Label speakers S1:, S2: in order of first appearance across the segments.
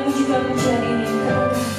S1: pujian ini katakan.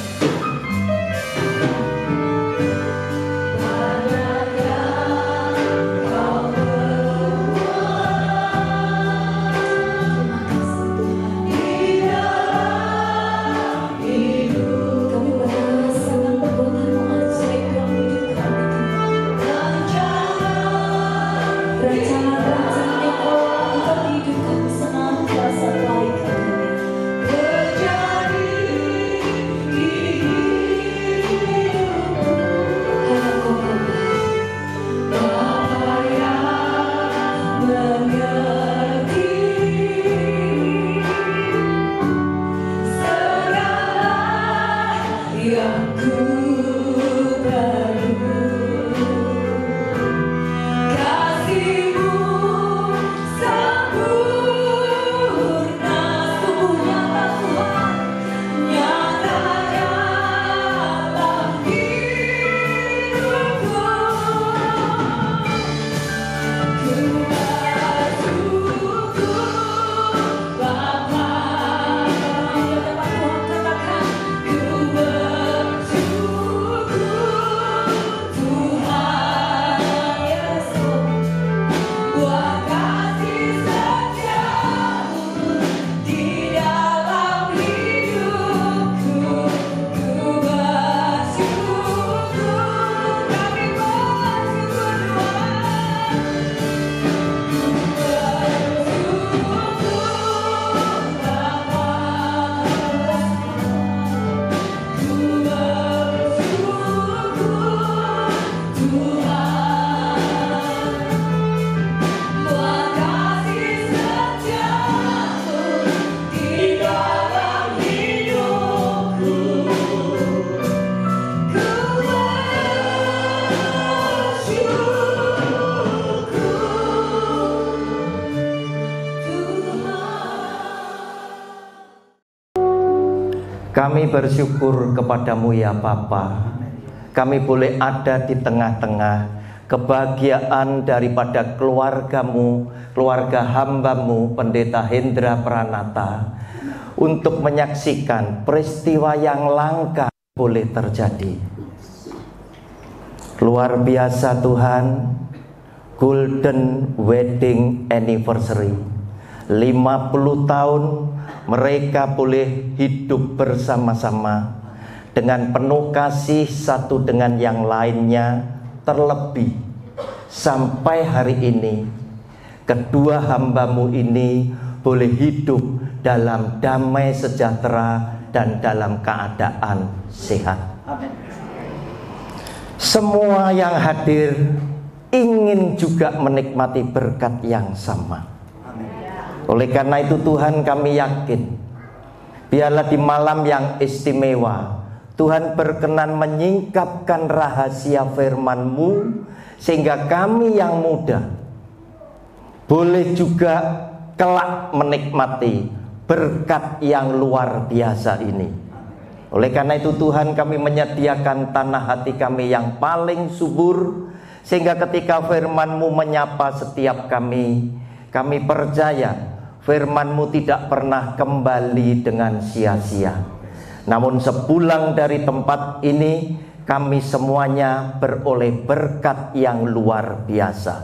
S2: Kami bersyukur kepadamu ya Bapa. Kami boleh ada di tengah-tengah kebahagiaan daripada keluargamu, keluarga hambamu Pendeta Hendra Pranata, untuk menyaksikan peristiwa yang langka boleh terjadi. Luar biasa Tuhan, Golden Wedding Anniversary, 50 tahun mereka boleh hidup bersama-sama dengan penuh kasih satu dengan yang lainnya. Terlebih sampai hari ini kedua hambamu ini boleh hidup dalam damai sejahtera dan dalam keadaan sehat. Semua yang hadir ingin juga menikmati berkat yang sama. Oleh karena itu Tuhan, kami yakin biarlah di malam yang istimewa Tuhan berkenan menyingkapkan rahasia firman-Mu, sehingga kami yang muda boleh juga kelak menikmati berkat yang luar biasa ini. Oleh karena itu Tuhan, kami menyediakan tanah hati kami yang paling subur, sehingga ketika firman-Mu menyapa setiap kami percaya firman-Mu tidak pernah kembali dengan sia-sia. Namun sepulang dari tempat ini, kami semuanya beroleh berkat yang luar biasa.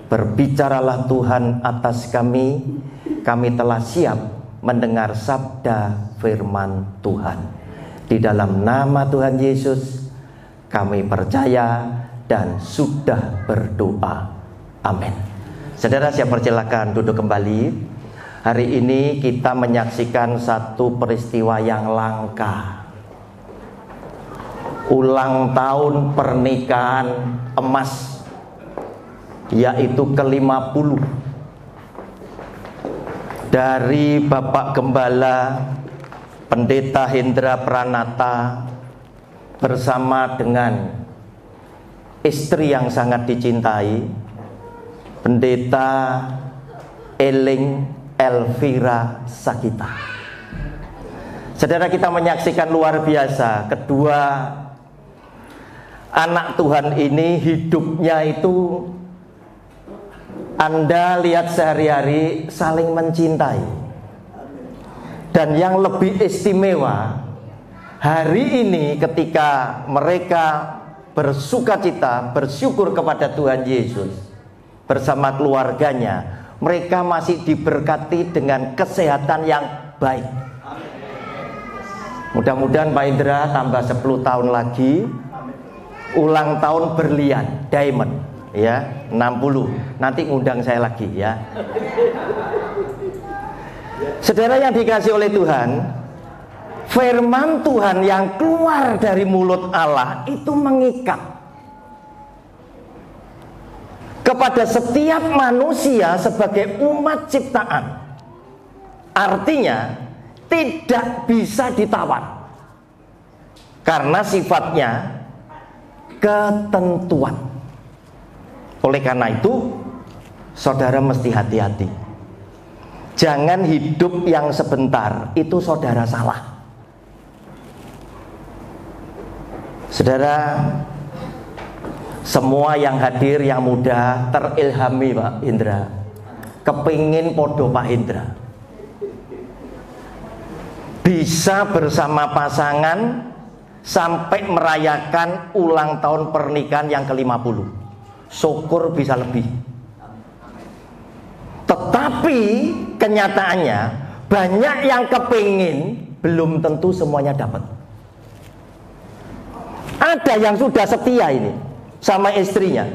S2: Berbicaralah Tuhan atas kami telah siap mendengar sabda firman Tuhan. Di dalam nama Tuhan Yesus kami percaya dan sudah berdoa. Amin. Saudara, saya persilakan duduk kembali. Hari ini kita menyaksikan satu peristiwa yang langka. Ulang tahun pernikahan emas, yaitu ke-50 dari Bapak Gembala Pendeta Hendra Pranata bersama dengan istri yang sangat dicintai, Pendeta Eling Elvira Sagita. Saudara, kita menyaksikan luar biasa. Kedua anak Tuhan ini hidupnya itu Anda lihat sehari-hari saling mencintai. Dan yang lebih istimewa, hari ini ketika mereka bersukacita, bersyukur kepada Tuhan Yesus bersama keluarganya, mereka masih diberkati dengan kesehatan yang baik. Mudah-mudahan Pak Indra tambah 10 tahun lagi, ulang tahun berlian, diamond, ya, 60. Nanti ngundang saya lagi, ya. Saudara yang dikasihi oleh Tuhan, firman Tuhan yang keluar dari mulut Allah itu mengikat kepada setiap manusia sebagai umat ciptaan. Artinya tidak bisa ditawar, karena sifatnya ketentuan. Oleh karena itu, saudara mesti hati-hati. Jangan hidup yang sebentar, itu saudara salah. Saudara, semua yang hadir yang muda terilhami Pak Indra, kepingin podo Pak Indra, bisa bersama pasangan sampai merayakan ulang tahun pernikahan yang ke-50. Syukur bisa lebih. Tetapi kenyataannya banyak yang kepingin, belum tentu semuanya dapat. Ada yang sudah setia ini sama istrinya,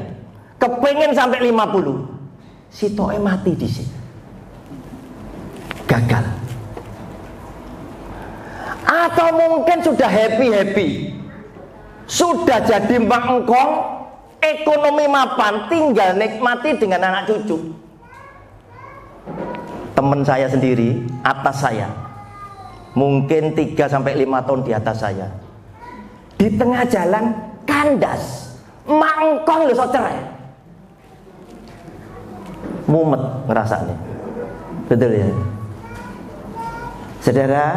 S2: kepingin sampai 50, si toe mati di sini, gagal. Atau mungkin sudah happy, sudah jadi mbak engkong, ekonomi mapan, tinggal nikmati dengan anak cucu. Teman saya sendiri, atas saya, mungkin 3-5 tahun di atas saya, di tengah jalan kandas, mak engkong lho sok cerai, mumet ngerasanya. Betul ya, saudara.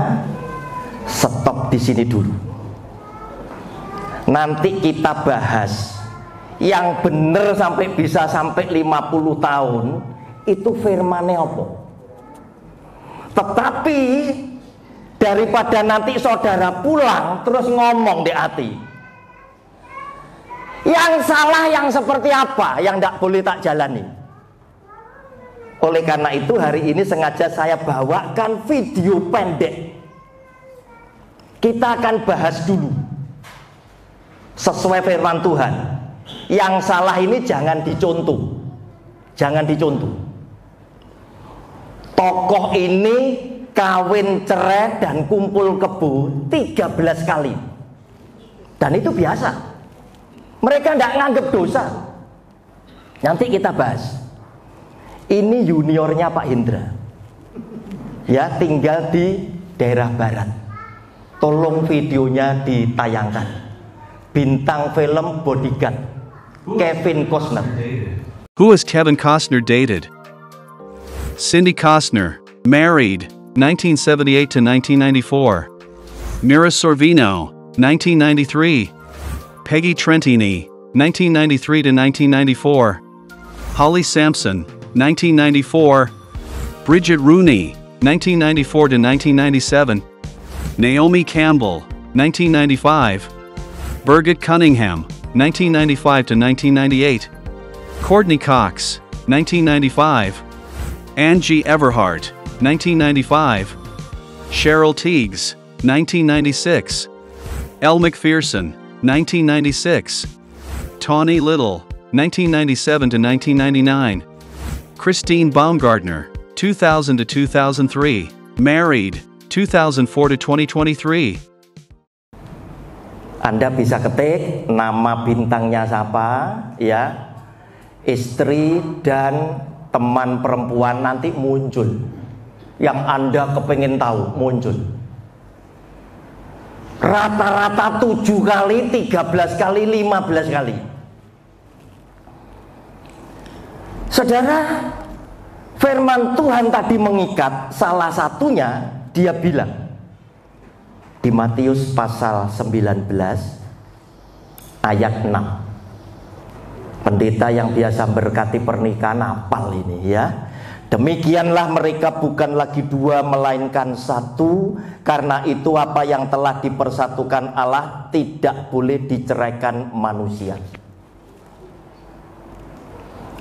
S2: Stop di sini dulu. Nanti kita bahas yang benar sampai bisa sampai 50 tahun itu firman-e apa. Tetapi daripada nanti saudara pulang terus ngomong di hati, yang salah yang seperti apa yang tidak boleh tak jalani. Oleh karena itu hari ini sengaja saya bawakan video pendek. Kita akan bahas dulu sesuai firman Tuhan. Yang salah ini jangan dicontoh, jangan dicontoh. Tokoh ini kawin cerai dan kumpul kebo 13 kali, dan itu biasa. Mereka tidak nganggap dosa. Nanti kita bahas. Ini juniornya Pak Indra, ya, tinggal di daerah barat. Tolong videonya ditayangkan. Bintang film Bodyguard, Kevin Costner.
S3: Who is Kevin Costner dated? Cindy Costner, married, 1978 to 1994. Mira Sorvino, 1993. Peggy Trentini, 1993 to 1994. Holly Sampson, 1994. Bridget Rooney, 1994 to 1997. Naomi Campbell, 1995. Birgit Cunningham, 1995 to 1998. Courtney Cox, 1995. Angie Everhart, 1995. Cheryl Teagues, 1996. Elle Macpherson, 1996. Tawny Little, 1997 to 1999. Christine Baumgartner, 2000 to 2003. Married, 2004 to 2023.
S2: Anda bisa ketik nama bintangnya siapa, ya, istri dan teman perempuan nanti muncul. Yang Anda kepingin tahu muncul. Rata-rata 7 kali, 13 kali, 15 kali. Saudara, firman Tuhan tadi mengikat. Salah satunya dia bilang di Matius pasal 19 ayat 6. Pendeta yang biasa berkati pernikahan hafal ini, ya. Demikianlah mereka bukan lagi dua melainkan satu. Karena itu apa yang telah dipersatukan Allah tidak boleh diceraikan manusia.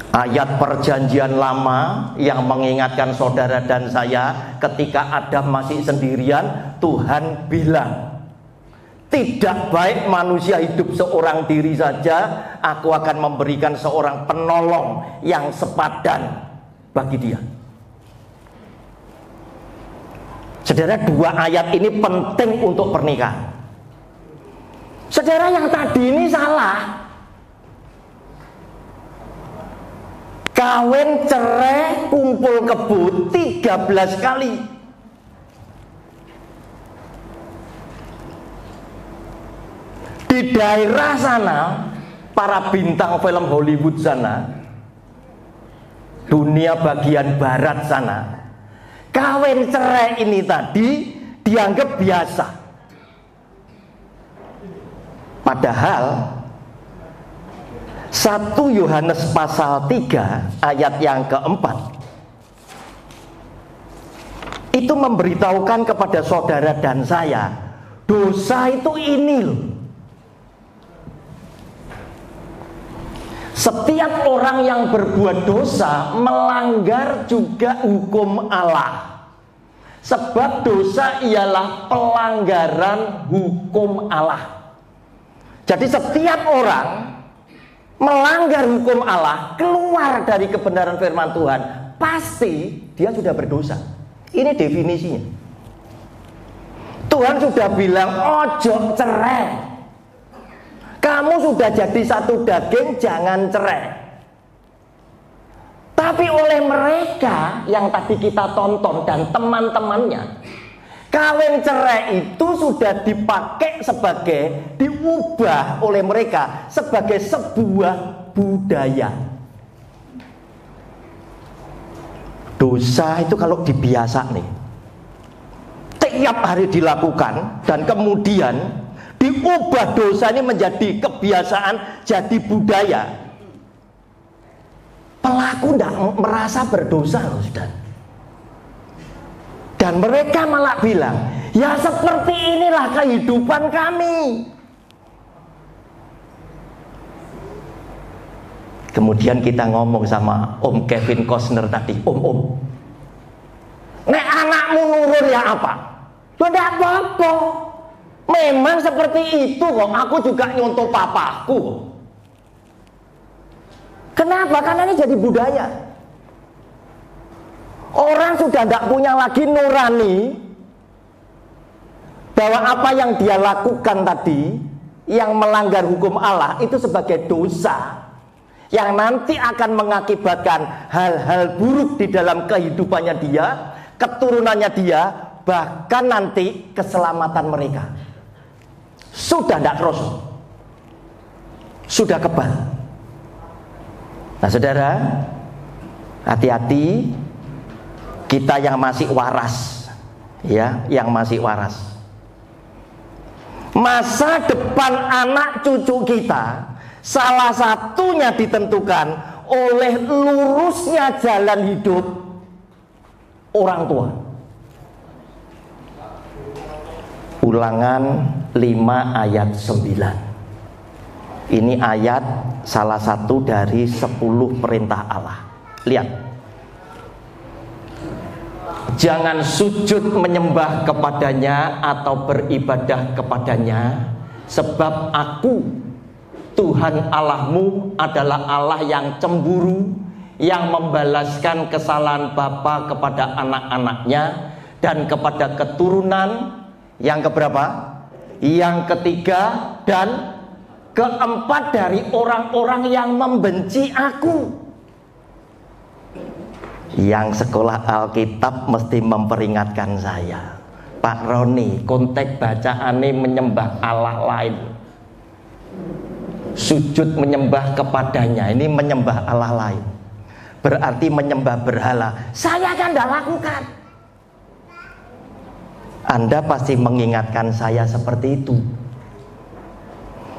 S2: Ayat perjanjian lama yang mengingatkan saudara dan saya ketika Adam masih sendirian, Tuhan bilang, tidak baik manusia hidup seorang diri saja, aku akan memberikan seorang penolong yang sepadan bagi dia. Saudara, dua ayat ini penting untuk pernikahan. Saudara, yang tadi ini salah. Kawin, cerai, kumpul kebo 13 kali. Di daerah sana, para bintang film Hollywood sana, dunia bagian barat sana, kawin cerai ini tadi dianggap biasa. Padahal 1 Yohanes pasal 3 ayat yang keempat itu memberitahukan kepada saudara dan saya, dosa itu ini loh. Setiap orang yang berbuat dosa melanggar juga hukum Allah. Sebab dosa ialah pelanggaran hukum Allah. Jadi setiap orang melanggar hukum Allah, keluar dari kebenaran firman Tuhan, pasti dia sudah berdosa. Ini definisinya. Tuhan sudah bilang, ojo cerai. Kamu sudah jadi satu daging, jangan cerai. Tapi oleh mereka yang tadi kita tonton dan teman-temannya, kawin cerai itu sudah dipakai sebagai, diubah oleh mereka sebagai sebuah budaya. Dosa itu kalau dibiasa nih, tiap hari dilakukan dan kemudian diubah dosa ini menjadi kebiasaan, jadi budaya. Pelaku tidak merasa berdosa loh, saudara. Dan mereka malah bilang, ya seperti inilah kehidupan kami. Kemudian kita ngomong sama Om Kevin Costner tadi, Om, nek anakmu nurun ya apa? Tidak apa-apa. Memang seperti itu kok, aku juga nyontoh papaku. Kenapa? Karena ini jadi budaya. Orang sudah tidak punya lagi nurani bahwa apa yang dia lakukan tadi, yang melanggar hukum Allah, itu sebagai dosa yang nanti akan mengakibatkan hal-hal buruk di dalam kehidupannya dia, keturunannya dia, bahkan nanti keselamatan mereka. Sudah tidak kroso, sudah kebal. Nah saudara, hati-hati kita yang masih waras, ya, yang masih waras. Masa depan anak cucu kita salah satunya ditentukan oleh lurusnya jalan hidup orang tua. Ulangan 5 ayat 9. Ini ayat salah satu dari 10 perintah Allah. Lihat. Jangan sujud menyembah kepadanya atau beribadah kepadanya, sebab aku, Tuhan Allahmu, adalah Allah yang cemburu, yang membalaskan kesalahan bapa kepada anak-anaknya dan kepada keturunan yang keberapa? Yang ketiga dan keempat dari orang-orang yang membenci aku. Yang sekolah Alkitab mesti memperingatkan saya, Pak Roni, konteks bacaannya menyembah Allah lain, sujud menyembah kepadanya, ini menyembah Allah lain, berarti menyembah berhala. Saya kan tidak lakukan. Anda pasti mengingatkan saya seperti itu.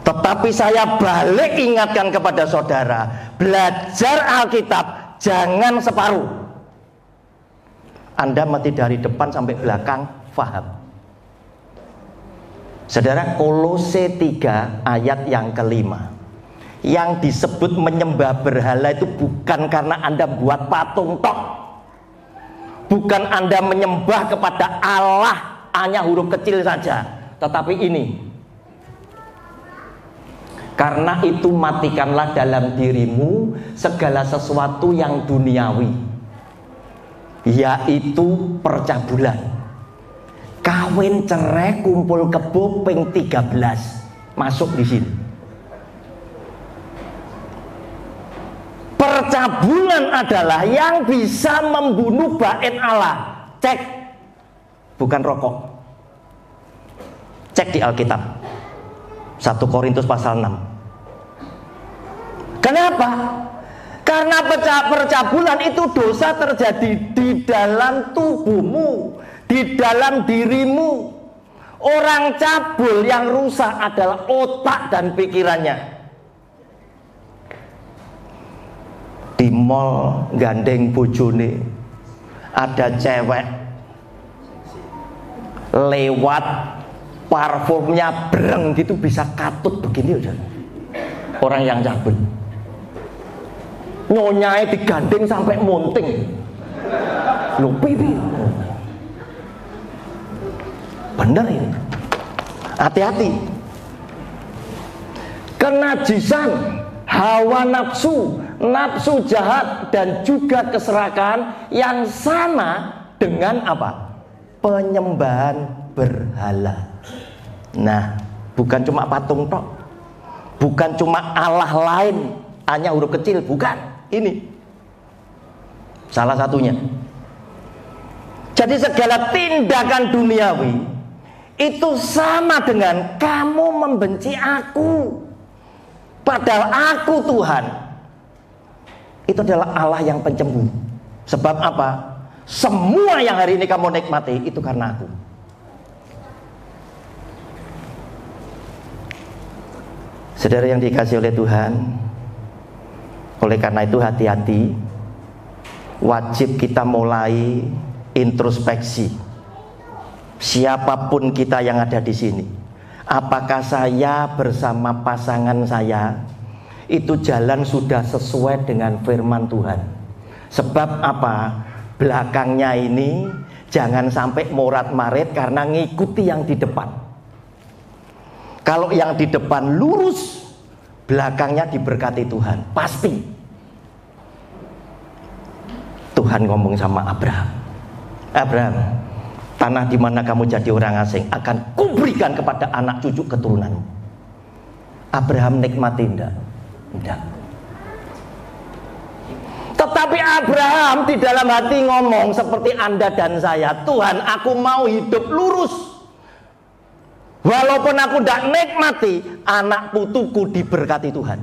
S2: Tetapi saya balik ingatkan kepada saudara, belajar Alkitab jangan separuh. Anda mesti dari depan sampai belakang faham. Saudara, Kolose 3 ayat yang kelima. Yang disebut menyembah berhala itu bukan karena Anda buat patung tok. Bukan Anda menyembah kepada Allah hanya huruf kecil saja. Tetapi ini, karena itu matikanlah dalam dirimu segala sesuatu yang duniawi, yaitu percabulan, kawin, cerai, kumpul kebo, ping 13 masuk di sini. Percabulan adalah yang bisa membunuh bait Allah. Cek, bukan rokok. Cek di Alkitab 1 Korintus pasal 6. Kenapa? Karena percabulan itu dosa terjadi di dalam tubuhmu, di dalam dirimu. Orang cabul yang rusak adalah otak dan pikirannya. Di mall gandeng bojone, ada cewek lewat, parfumnya breng gitu, bisa katut begini aja. Orang yang cabul, nyonyai digandeng sampai munting. Loh, pipi. Bener ini. Hati-hati. Kenajisan, hawa nafsu, nafsu jahat, dan juga keserakahan yang sama dengan apa? Penyembahan berhala. Nah, bukan cuma patung tok, bukan cuma Allah lain hanya huruf kecil, bukan. Ini salah satunya. Jadi segala tindakan duniawi itu sama dengan kamu membenci aku, padahal aku Tuhan. Itu adalah Allah yang pencemburu. Sebab apa? Semua yang hari ini kamu nikmati itu karena aku. Saudara yang dikasihi oleh Tuhan, oleh karena itu hati-hati. Wajib kita mulai introspeksi. Siapapun kita yang ada di sini, apakah saya bersama pasangan saya itu jalan sudah sesuai dengan firman Tuhan? Sebab apa? Belakangnya ini jangan sampai morat-marit karena ngikuti yang di depan. Kalau yang di depan lurus, belakangnya diberkati Tuhan, pasti. Tuhan ngomong sama Abraham, Abraham, tanah di mana kamu jadi orang asing akan kuberikan kepada anak cucu keturunanmu. Abraham nikmati enggak? Enggak. Tetapi Abraham di dalam hati ngomong seperti Anda dan saya, Tuhan, aku mau hidup lurus. Walaupun aku tidak nikmati, anak putuku diberkati Tuhan.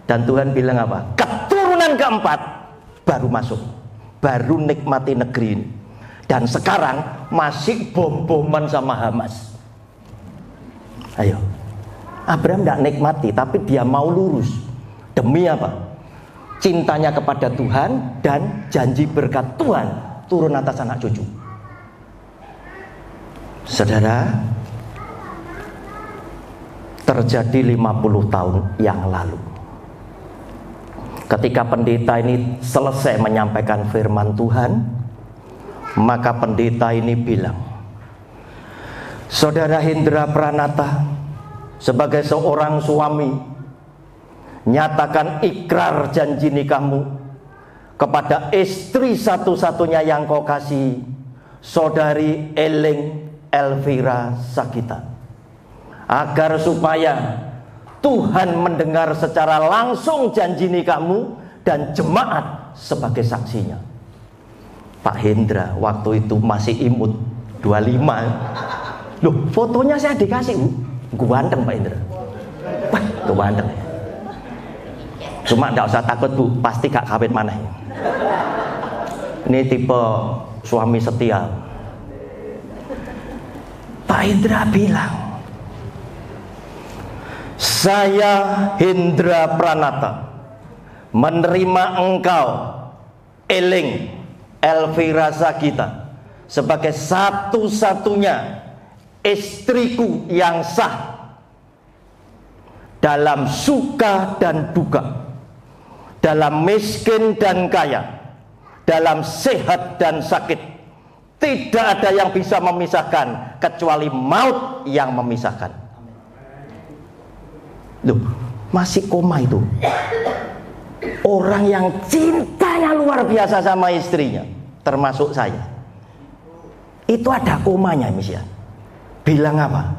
S2: Dan Tuhan bilang apa? Keturunan keempat baru masuk, baru nikmati negeri ini. Dan sekarang masih bom-boman sama Hamas. Ayo, Abraham tidak nikmati, tapi dia mau lurus. Demi apa? Cintanya kepada Tuhan dan janji berkat Tuhan turun atas anak cucu. Saudara, terjadi 50 tahun yang lalu, ketika pendeta ini selesai menyampaikan firman Tuhan, maka pendeta ini bilang, Saudara Hendra Pranata, sebagai seorang suami, nyatakan ikrar janji nikahmu kepada istri satu-satunya yang kau kasih, Saudari Eling Elvira Sakita, agar supaya Tuhan mendengar secara langsung janji nikahmu dan jemaat sebagai saksinya. Pak Hendra waktu itu masih imut 25. Loh, fotonya saya dikasih, Bu. Ganteng Pak Hendra. Wah, tuh ganteng. Cuma tidak usah takut, Bu, pasti gak kawin mana. Ini tipe suami setia. Pak Hendra bilang, saya Hendra Pranata menerima engkau, Eling Elvira Sagita sebagai satu-satunya istriku yang sah dalam suka dan duka, dalam miskin dan kaya, dalam sehat dan sakit. Tidak ada yang bisa memisahkan kecuali maut yang memisahkan. Loh, masih koma itu. Orang yang cintanya luar biasa sama istrinya, termasuk saya. Itu ada komanya, Miss ya. Bilang apa?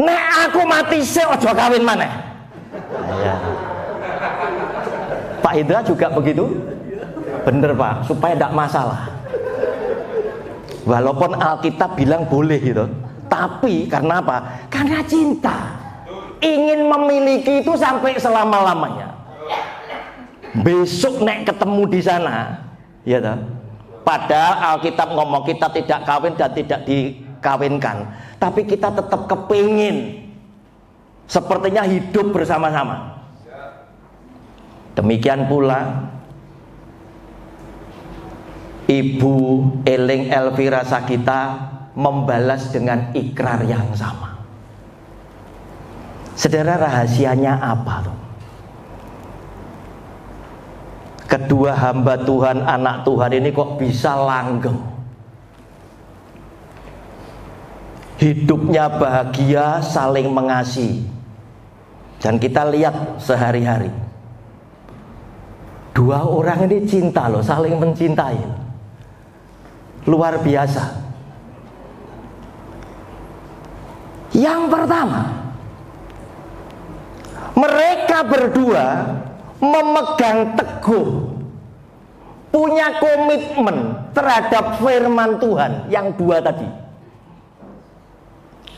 S2: Nek aku mati sih ojo kawin maneh. Ya. Pak Indra juga begitu? Bener Pak, supaya tidak masalah. Walaupun Alkitab bilang boleh gitu, tapi karena apa? Karena cinta, ingin memiliki itu sampai selama-lamanya. Besok nek ketemu di sana, ya toh. Padahal Alkitab ngomong kita tidak kawin dan tidak dikawinkan, tapi kita tetap kepingin sepertinya hidup bersama-sama. Demikian pula Ibu Eling Elvira Sagita membalas dengan ikrar yang sama. Saudara, rahasianya apa tuh? Kedua hamba Tuhan, anak Tuhan ini kok bisa langgeng, hidupnya bahagia, saling mengasihi. Dan kita lihat sehari-hari dua orang ini cinta loh, saling mencintai. Luar biasa. Yang pertama, mereka berdua memegang teguh, punya komitmen terhadap firman Tuhan yang dua tadi.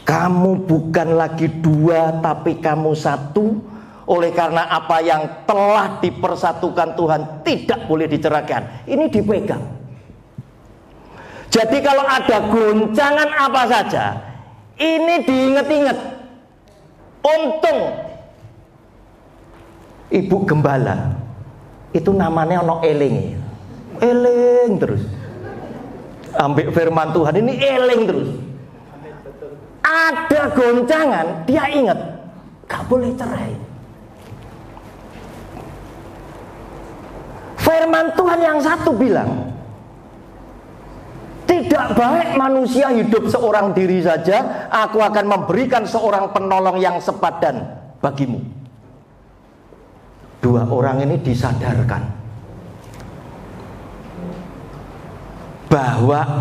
S2: Kamu bukan lagi dua, tapi kamu satu. Oleh karena apa yang telah dipersatukan Tuhan tidak boleh diceraikan. Ini dipegang. Jadi kalau ada goncangan apa saja, ini diinget-inget. Untung Ibu Gembala itu namanya ono eling, eling terus. Ambil firman Tuhan ini eling terus. Ada goncangan, dia ingat, gak boleh cerai. Firman Tuhan yang satu bilang, tidak baik manusia hidup seorang diri saja, aku akan memberikan seorang penolong yang sepadan bagimu. Dua orang ini disadarkan bahwa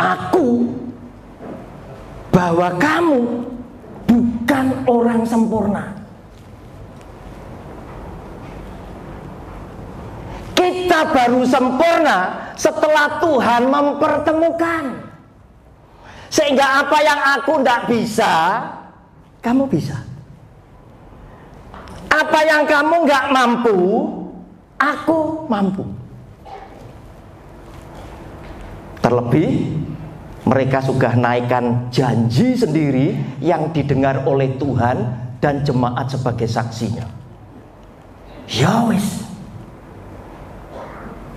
S2: bahwa kamu bukan orang sempurna. Kita baru sempurna setelah Tuhan mempertemukan. Sehingga apa yang aku tidak bisa, kamu bisa. Apa yang kamu nggak mampu, aku mampu. Terlebih mereka sudah naikkan janji sendiri yang didengar oleh Tuhan dan jemaat sebagai saksinya. Ya wis,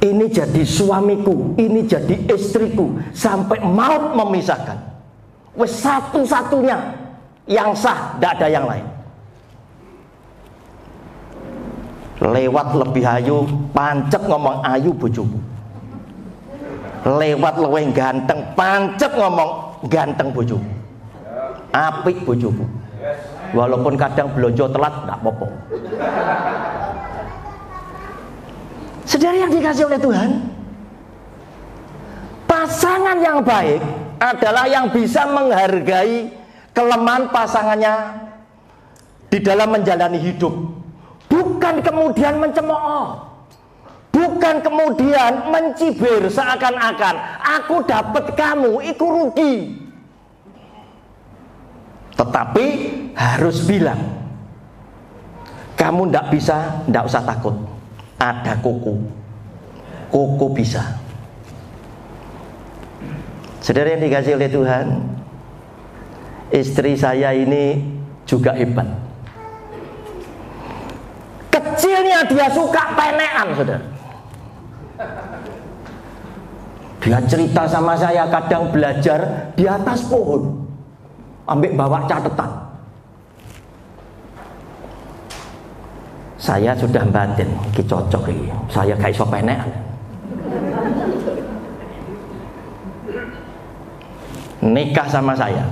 S2: ini jadi suamiku, ini jadi istriku sampai maut memisahkan. Wis satu-satunya yang sah, tidak ada yang lain. Lewat lebih ayu, pancet ngomong ayu bojomu. Lewat luwih ganteng, pancet ngomong ganteng bojomu. Apik bojomu. Walaupun kadang belanja telat, tidak apa-apa. Saudara yang dikasih oleh Tuhan, pasangan yang baik adalah yang bisa menghargai kelemahan pasangannya di dalam menjalani hidup. Bukan kemudian mencemooh, bukan kemudian mencibir seakan-akan aku dapat kamu, iku rugi. Tetapi harus bilang, kamu tidak bisa, tidak usah takut. Ada Koko bisa. Saudara yang dikasih oleh Tuhan, istri saya ini juga hebat. Kecilnya dia suka penekan, saudara. Dia cerita sama saya kadang belajar di atas pohon, ambil bawa catatan. Saya sudah batin, ki cocok ini. Saya gak iso penekan. Nikah sama saya.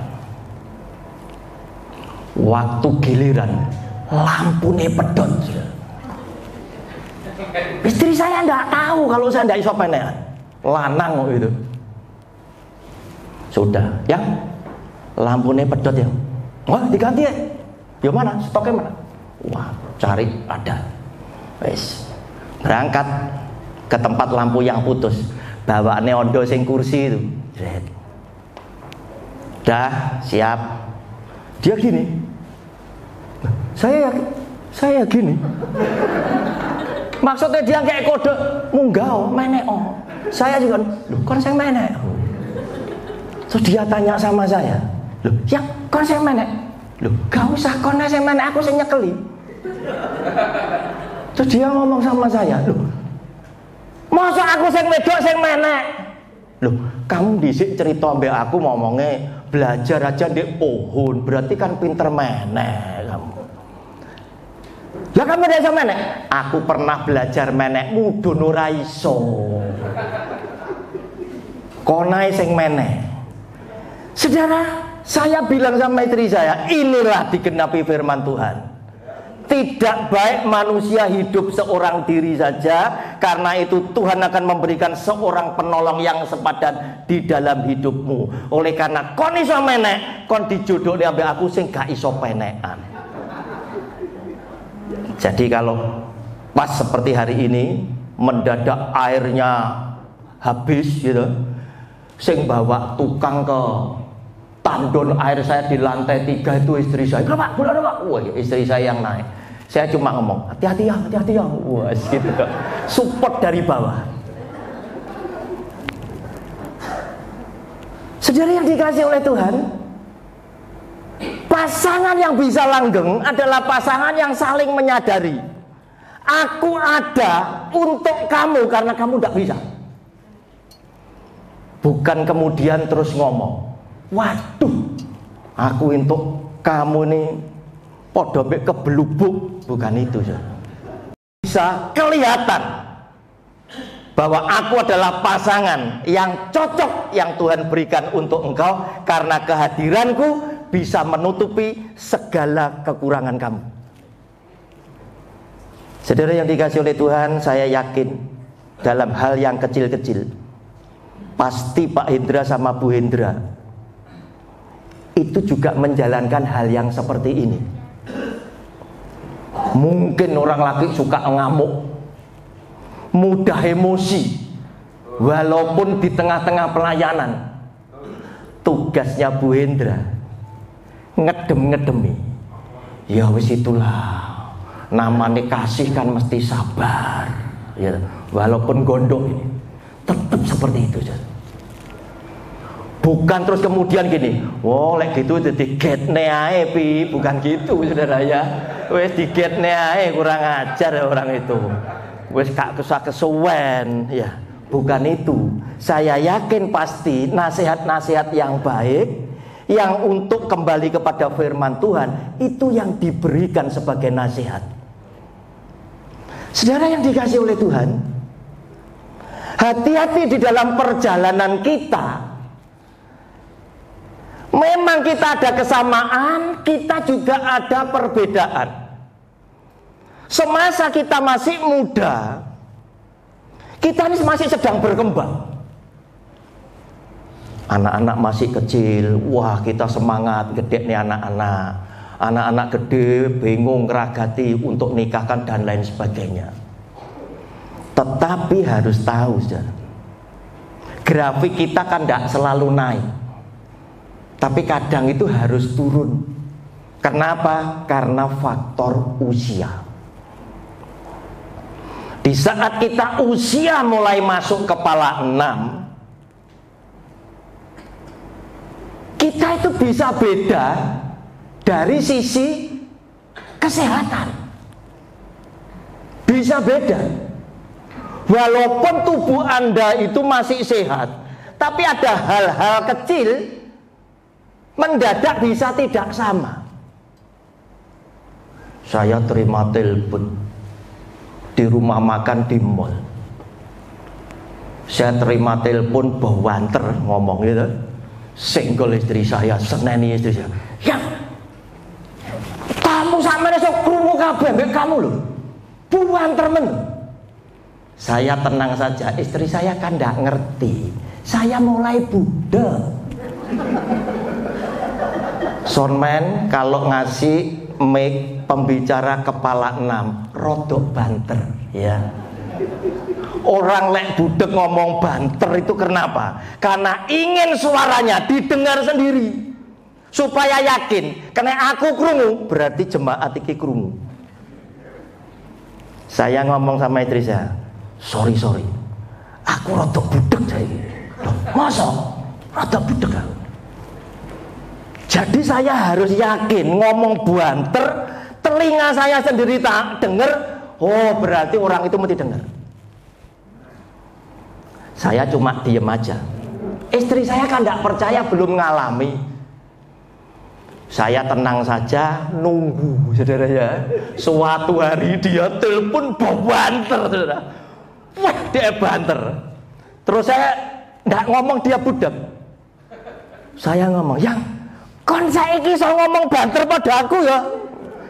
S2: Waktu giliran lampunya pedot. Istri saya enggak tahu kalau saya enggak iso penekan. Lanang itu. Sudah, ya. Lampunya pedot ya. Wah, diganti ya. Ya mana? Stoknya mana? Wah, cari ada. Wes. Berangkat ke tempat lampu yang putus. Bawaane ondo sing kursi itu. Jret. Dah, siap. Dia gini. Saya gini. Maksudnya dia kayak kode munggah, menek. Saya juga, loh kan saya menek. Terus dia tanya sama saya, loh ya kan saya menek. Loh gak usah kon saya menek, aku sing nyekeli. Terus dia ngomong sama saya, loh masa aku sing wedok sing menek. Loh kamu disik cerita mbak aku ngomongnya belajar aja di pohon, berarti kan pinter menek kamu. Lah kamu udah sama menek? Aku pernah belajar menek mudun ora iso. Konae sing menek. Saudara, saya bilang sama istri saya, inilah digenapi firman Tuhan. Tidak baik manusia hidup seorang diri saja, karena itu Tuhan akan memberikan seorang penolong yang sepadan di dalam hidupmu. Oleh karena kon iso menek, kon dijodohne ambek aku sing gak iso penekan. Jadi kalau pas seperti hari ini mendadak airnya habis gitu, sing bawa tukang ke tandon air saya di lantai 3 itu istri saya. Pak, Pak. Wah, istri saya yang naik. Saya cuma ngomong, hati-hati ya. Wah, gitu kok. Support dari bawah. Saudara yang dikasih oleh Tuhan, pasangan yang bisa langgeng adalah pasangan yang saling menyadari. Aku ada untuk kamu karena kamu tidak bisa. Bukan kemudian terus ngomong, waduh, aku untuk kamu nih podo mek kebelubuk. Bukan itu. Bisa kelihatan bahwa aku adalah pasangan yang cocok yang Tuhan berikan untuk engkau, karena kehadiranku bisa menutupi segala kekurangan kamu. Saudara yang dikasih oleh Tuhan, saya yakin dalam hal yang kecil-kecil pasti Pak Hendra sama Bu Hendra itu juga menjalankan hal yang seperti ini. Mungkin orang laki suka ngamuk, mudah emosi, walaupun di tengah-tengah pelayanan. Tugasnya Bu Hendra ngedem-ngedemi. Ya wis itulah, namanya kasih kan mesti sabar ya, walaupun gondok ini tetap seperti itu. Bukan terus kemudian gini, lek gitu jadi getne ae pi, bukan gitu saudara ya. Wes digetne ae, kurang ajar ya orang itu. Wes gak kesuwen ya. Bukan itu. Saya yakin pasti nasihat-nasihat yang baik yang untuk kembali kepada firman Tuhan itu yang diberikan sebagai nasihat. Saudara yang dikasih oleh Tuhan, hati-hati di dalam perjalanan kita. Memang kita ada kesamaan, kita juga ada perbedaan. Semasa kita masih muda, kita ini masih sedang berkembang. Anak-anak masih kecil, wah kita semangat, gede nih anak-anak. Anak-anak gede, bingung, ngeragati untuk nikahkan dan lain sebagainya. Tetapi harus tahu, saudara, grafik kita kan tidak selalu naik. Tapi kadang itu harus turun. Kenapa? Karena faktor usia. Di saat kita usia mulai masuk kepala 6, kita itu bisa beda dari sisi kesehatan. Bisa beda. Walaupun tubuh Anda itu masih sehat, Tapi ada hal-hal kecil mendadak bisa tidak sama. Saya terima telepon di rumah makan di mall. Saya terima telepon bawanter ngomong gitu. Senggol istri saya, seneni istri saya. Ya, kamu sama esok krungu kabeh mbek kamu loh. Bawanter men. Saya tenang saja, istri saya kan ndak ngerti. Saya mulai budek. Soundman kalau ngasih mic pembicara kepala 6 rodok banter ya. Orang lek budek ngomong banter itu kenapa? Karena ingin suaranya didengar sendiri supaya yakin kena aku krungu berarti jemaat iki krungu. Saya ngomong sama istri saya, sorry aku rodok budek saya. Masa rodok budek aku? Jadi saya harus yakin ngomong banter, telinga saya sendiri tak dengar, oh berarti orang itu mesti dengar. Saya cuma diem aja. Istri saya kan tidak percaya, belum ngalami. Saya tenang saja, nunggu, saudara ya. Suatu hari dia telepon banter, saudara. Wah, dia banter. Terus saya tidak ngomong dia budak. Saya ngomong, yang kon saiki iso ngomong banter pada aku ya.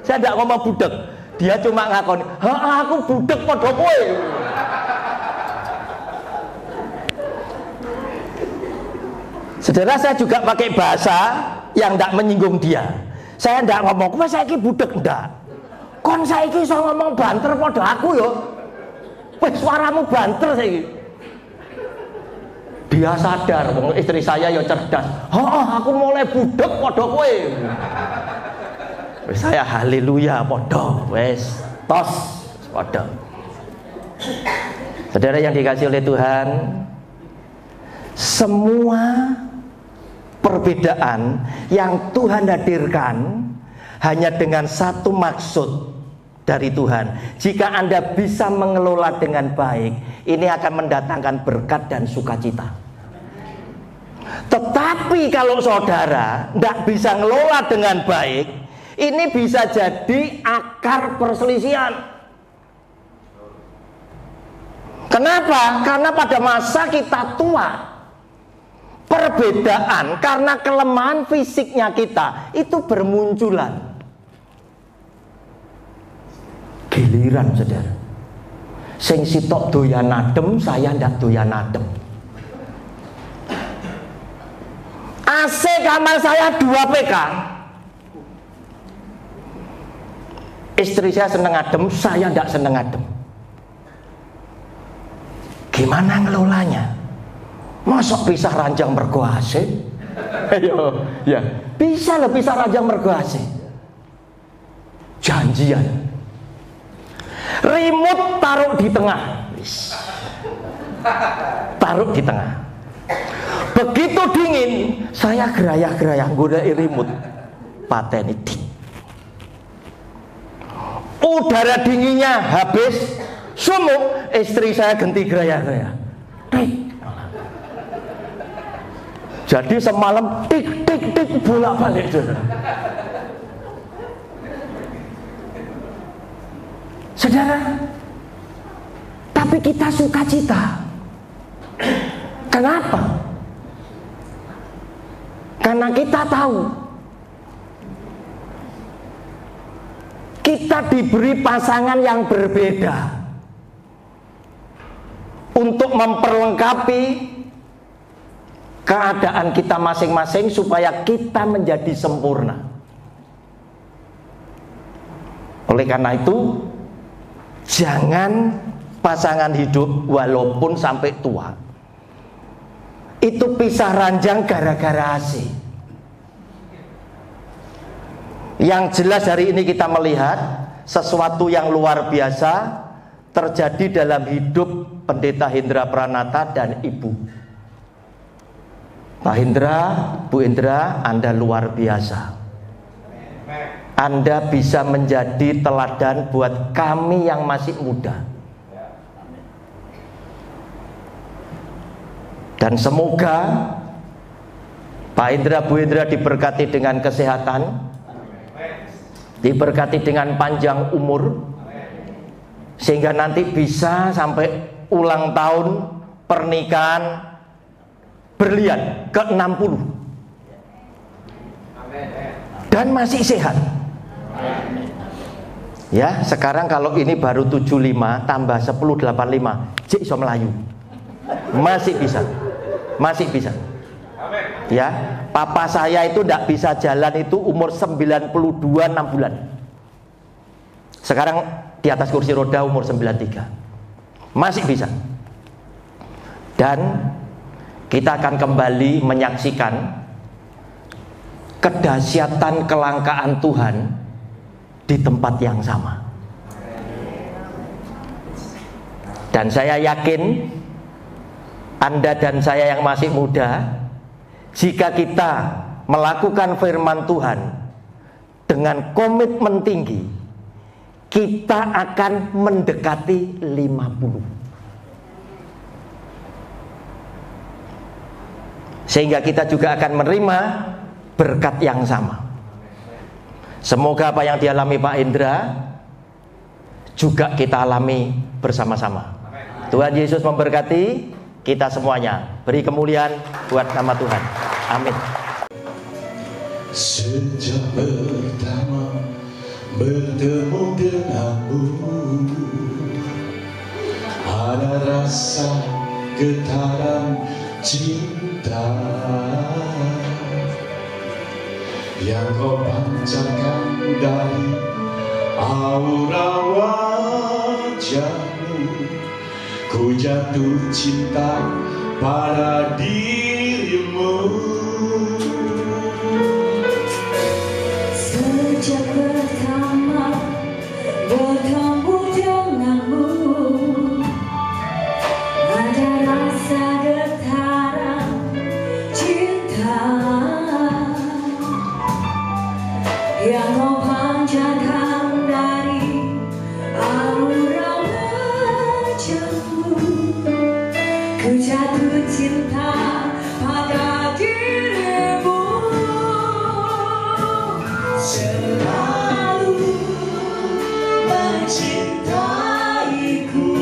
S2: Saya tidak ngomong budak. Dia cuma ngakoni, aku budak pada kowe. Saudara, saya juga pakai bahasa yang tidak menyinggung dia. Saya tidak ngomong, kowe saiki budak, ndak. Kon saiki iso ngomong banter pada aku ya. Weh, suaramu banter saiki. Dia sadar, istri saya ya cerdas. Aku mulai budak pada kowe. Saya haleluya podo, wes tos podo. Saudara yang dikasih oleh Tuhan, semua perbedaan yang Tuhan hadirkan hanya dengan satu maksud dari Tuhan. Jika Anda bisa mengelola dengan baik, ini akan mendatangkan berkat dan sukacita. Tetapi kalau saudara tidak bisa mengelola dengan baik, ini bisa jadi akar perselisihan. Kenapa? Karena pada masa kita tua, perbedaan karena kelemahan fisiknya kita itu bermunculan. Giliran saudara, sing sitok doyan adem, saya ndak doyan adem. AC kamar saya 2 PK. Istri saya seneng adem, saya ndak seneng adem. Gimana ngelolanya? Masuk pisah ranjang mergo AC? Ayo, ya. Bisa loh pisah ranjang mergo AC. Janjian. Remote taruh di tengah. Taruh di tengah. Begitu dingin, saya gerayah-gerayah godain remote. Pateni dik. Udara dinginnya habis, sumuk, istri saya ganti gerayah-gerayah. Jadi semalam tik bolak-balik. Saudara, tapi kita sukacita. Kenapa? Karena kita tahu kita diberi pasangan yang berbeda untuk memperlengkapi keadaan kita masing-masing supaya kita menjadi sempurna. Oleh karena itu, jangan pasangan hidup walaupun sampai tua itu pisah ranjang gara-gara AC. Yang jelas hari ini kita melihat sesuatu yang luar biasa terjadi dalam hidup Pendeta Hendra Pranata dan Ibu. Pak Hendra, Bu Hendra, Anda luar biasa. Anda bisa menjadi teladan buat kami yang masih muda. Dan semoga Pak Indra, Bu Indra diberkati dengan kesehatan, diberkati dengan panjang umur, sehingga nanti bisa sampai ulang tahun pernikahan berlian ke-60 dan masih sehat. Ya, sekarang kalau ini baru 75 tambah 10 85, cik iso melayu. Masih bisa. Masih bisa. Ya, papa saya itu tidak bisa jalan itu umur 92 6 bulan. Sekarang di atas kursi roda umur 93. Masih bisa. Dan kita akan kembali menyaksikan kedahsyatan kelangkaan Tuhan di tempat yang sama. Dan saya yakin Anda dan saya yang masih muda, jika kita melakukan firman Tuhan dengan komitmen tinggi, kita akan mendekati 50. Sehingga kita juga akan menerima berkat yang sama. Semoga apa yang dialami Pak Indra juga kita alami bersama-sama. Tuhan Yesus memberkati kita semuanya. Beri kemuliaan buat nama Tuhan. Amin.
S4: Sejak pertama bertemu denganmu, ada rasa getaran cinta yang kau pancarkan dari aura wajahmu. Ku jatuh cinta pada dirimu.
S1: Sejak pertama bertemu denganmu, ada rasa getaran cinta yang kau pancarkan dari aura wajahmu. Ku jatuh cinta pada dirimu.
S4: Selalu mencintaiku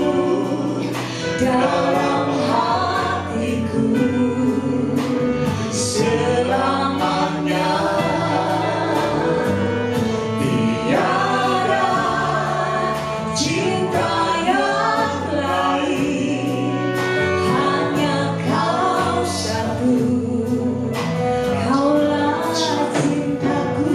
S4: dalam hatiku selamanya. Tiada cinta yang lain, hanya kau satu. Kaulah cintaku.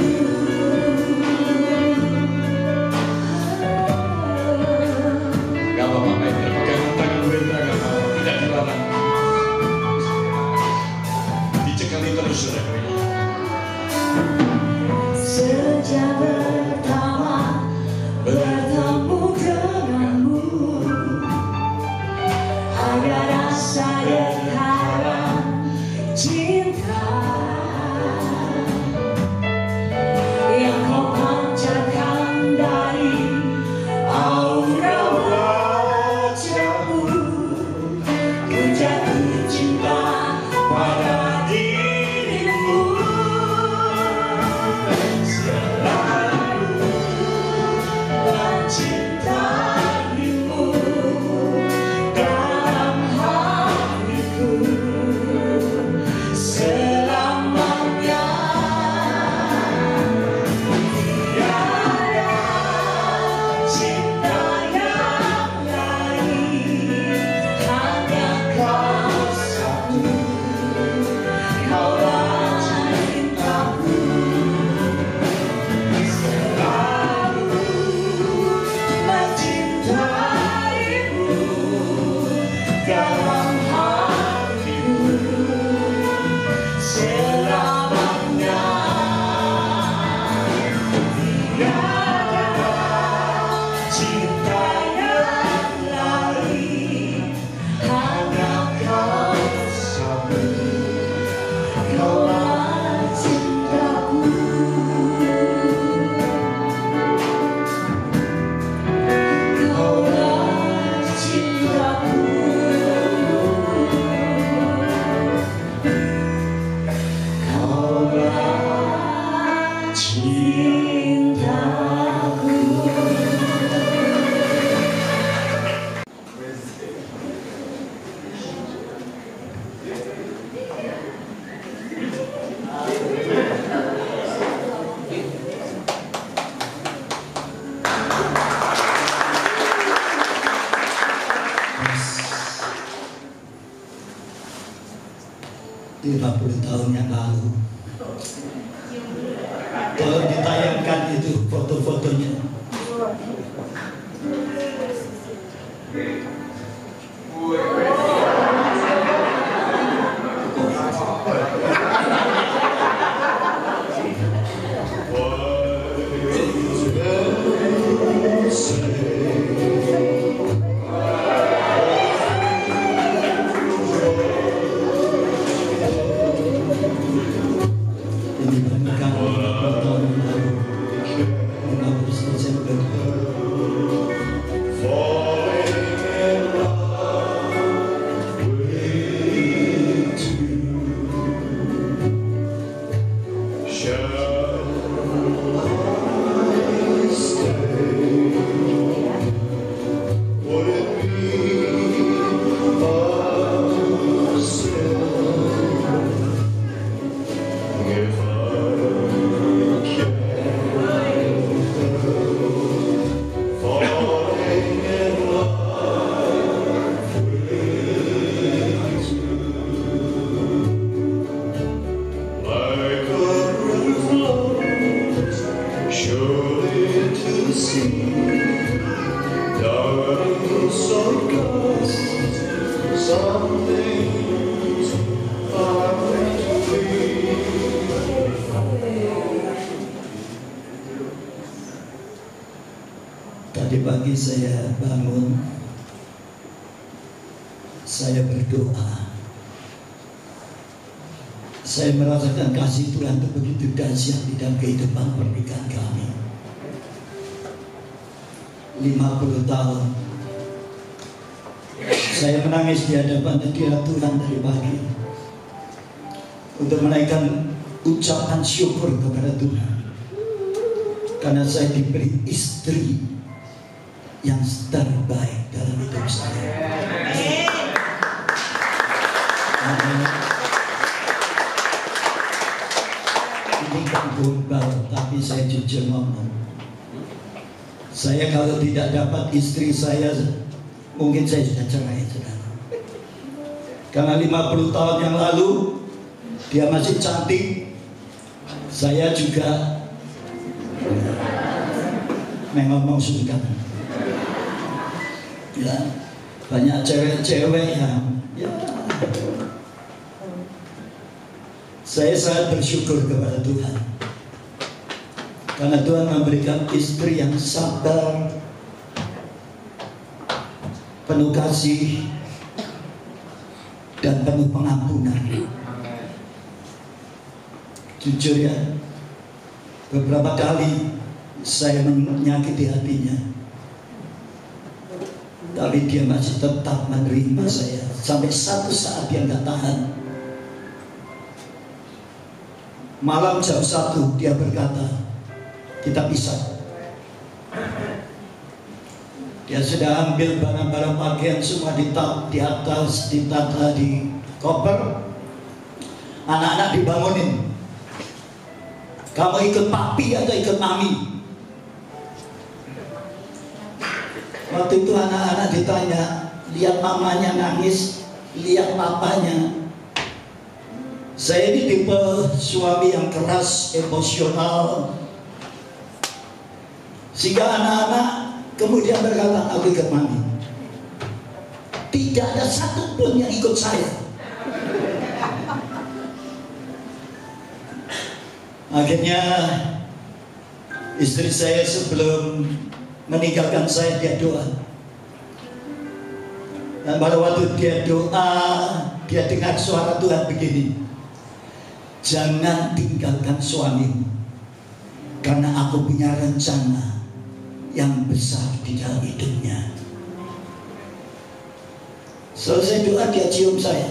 S5: 50 tahun yang lalu. Tolong ditayangkan itu foto-fotonya. Ini pernikahan 50 tahun yang lalu, 15 Desember. Tadi pagi saya bangun, saya berdoa. Saya merasakan kasih Tuhan itu begitu dahsyat di dalam kehidupan pernikahan kami. 50 tahun saya menangis di hadapan hadirat Tuhan dari pagi untuk menaikkan ucapan syukur kepada Tuhan karena saya diberi istri yang terbaik dalam hidup saya. Ini kan gombal, tapi saya jujur ngomong. Saya kalau tidak dapat istri saya, mungkin saya sudah cerai, saudara. Karena 50 tahun yang lalu dia masih cantik, saya juga memang sungkan. Ya, banyak cewek-cewek yang ya. Saya sangat bersyukur kepada Tuhan karena Tuhan memberikan istri yang sabar, penuh kasih, dan penuh pengampunan. Jujur ya, beberapa kali saya menyakiti hatinya, tapi dia masih tetap menerima saya. Sampai satu saat dia nggak tahan. Malam jam 1 dia berkata, kita pisah. Dia sudah ambil barang-barang pakaian semua di atas, ditata di koper. Anak-anak dibangunin. Kamu ikut papi atau ikut mami? Waktu itu anak-anak ditanya, lihat mamanya nangis, lihat papanya. Saya ini tipe suami yang keras, emosional, sehingga anak-anak kemudian berkata, aku ikut mami. Tidak ada satupun yang ikut saya. Akhirnya istri saya sebelum meninggalkan saya, dia doa. Dan pada waktu dia doa, dia dengar suara Tuhan begini, jangan tinggalkan suamimu, karena aku punya rencana yang besar di dalam hidupnya. Selesai doa, dia cium saya.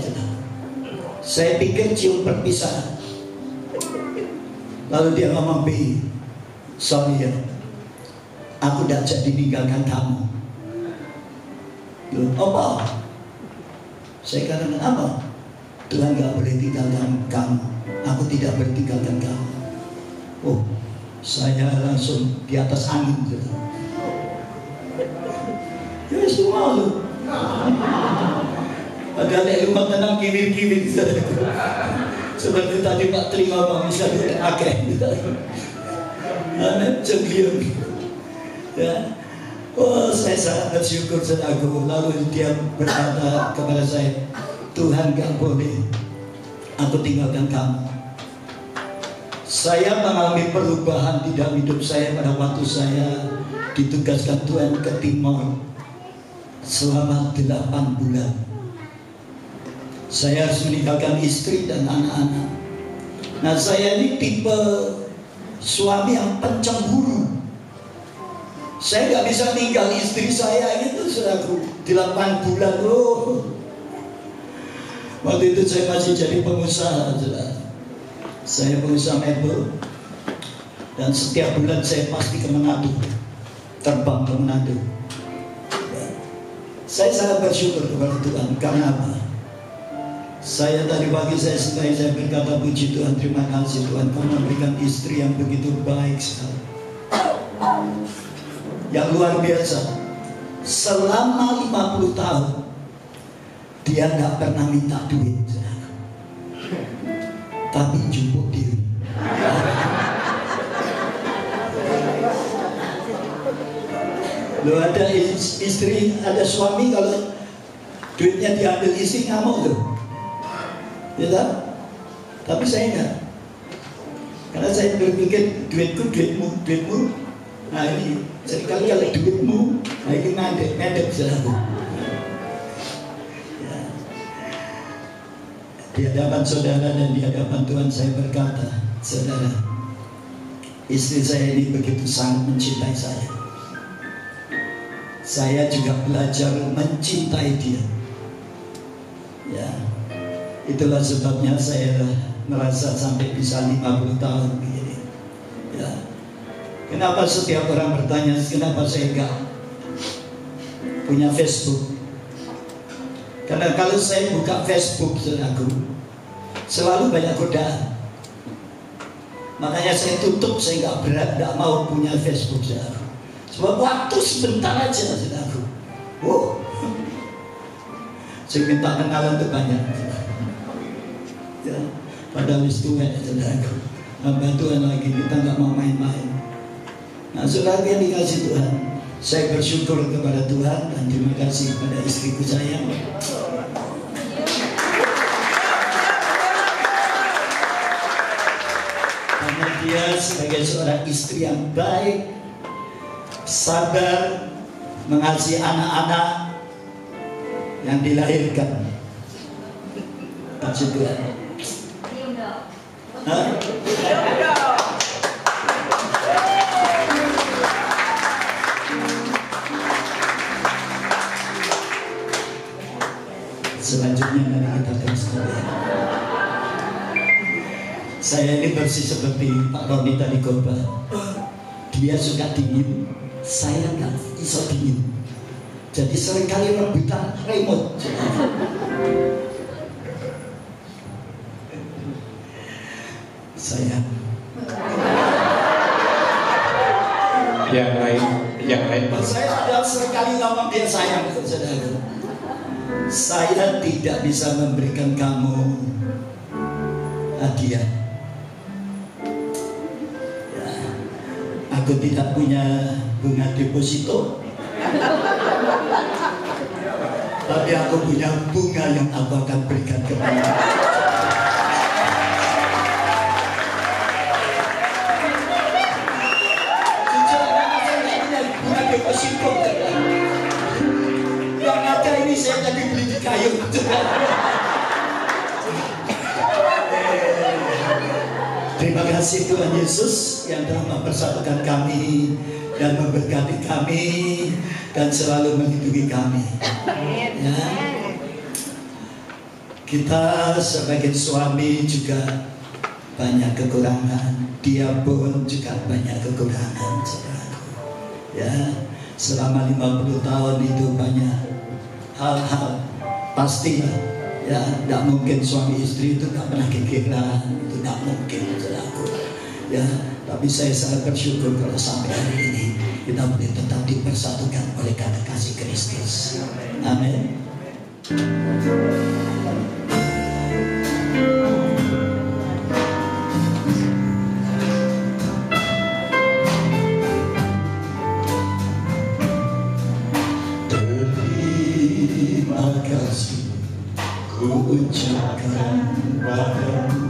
S5: Saya pikir cium perpisahan. Lalu dia ngomong, "Bi, sorry ya, aku tidak jadi meninggalkan kamu." Loh, apa? Saya katakan, apa? Tuhan gak boleh tinggalkan kamu. Aku tidak bertinggalkan kamu. Oh, saya langsung di atas angin gitu. Ya semua loh. Padahal rumah tenang kiri-kiri seperti tadi Pak Tri ngomong, misalnya akeh anak cegliung ya. Oh, saya sangat bersyukur saudaraku. Lalu dia berkata kepada saya, "Tuhan gak boleh aku tinggalkan kamu." Saya mengalami perubahan di dalam hidup saya pada waktu saya ditugaskan Tuhan ke Timor selama 8 bulan. Saya harus meninggalkan istri dan anak-anak. Nah, saya ini tipe suami yang pencemburu. Saya nggak bisa tinggal istri saya gitu, saudaraku. 8 bulan loh. Waktu itu saya masih jadi pengusaha, saudara. Saya pengusaha mebel, dan setiap bulan saya pasti ke Manado, terbang ke Manado. Saya sangat bersyukur kepada Tuhan. Karena apa? Saya tadi pagi saya berkata, "Puji Tuhan, terima kasih Tuhan, Kau memberikan istri yang begitu baik sekali, yang luar biasa. Selama 50 tahun dia nggak pernah minta duit, tapi jupuk diri." Lo ada istri, ada suami kalau duitnya diambil istri ngamuk loh, ya tak? Tapi saya enggak, karena saya berpikir duitku, duitmu. Nah ini, jadi kalau duitmu, nah ini medek saudaraku. Ya. Di hadapan saudara dan di hadapan Tuhan saya berkata, saudara, istri saya ini begitu sangat mencintai saya. Saya juga belajar mencintai dia. Ya, itulah sebabnya saya merasa sampai bisa 50 tahun begini. Ya. Kenapa setiap orang bertanya, kenapa saya enggak punya Facebook? Karena kalau saya buka Facebook, saudaraku, selalu banyak godaan. Makanya saya tutup, saya enggak mau punya Facebook, saudaraku. Sebab waktu sebentar aja, saudaraku. Oh, saya minta kenalan itu banyak. Ya, padahal itu saudaraku. Hamba Tuhan lagi, kita nggak mau main-main. Nah, saudara yang dikasih Tuhan, saya bersyukur kepada Tuhan dan terima kasih kepada istriku saya. Karena dia sebagai seorang istri yang baik, sabar, mengasihi anak-anak yang dilahirkan. Puji Tuhan. Hah? Selanjutnya mari kita terus. Saya ini persis seperti Pak Roni tadi khotbah. Dia suka dingin, saya nggak bisa dingin. Jadi seringkali rebutan remote. Saya. Yang lain. Saya sudah seringkali ngomong dia sayang, saudara. Saya tidak bisa memberikan kamu hadiah. Ya, aku tidak punya bunga deposito, tapi aku punya bunga yang aku akan berikan kepada. Yang ada ini saya jadi beli di kayu. Terima kasih Tuhan Yesus yang telah mempersatukan kami dan memberkati kami dan selalu melindungi kami. Ya. Kita sebagai suami juga banyak kekurangan. Dia pun juga banyak kekurangan, saudaraku. Ya, selama 50 tahun itu banyak hal-hal pastilah. Ya, tidak mungkin suami istri itu tidak pernah kekiran, itu tidak mungkin, saudaraku. Ya, tapi saya sangat bersyukur kalau sampai hari ini kita boleh tetap dipersatukan oleh kata kasih Kristus. Amin. Terima kasih ku ucapkan padamu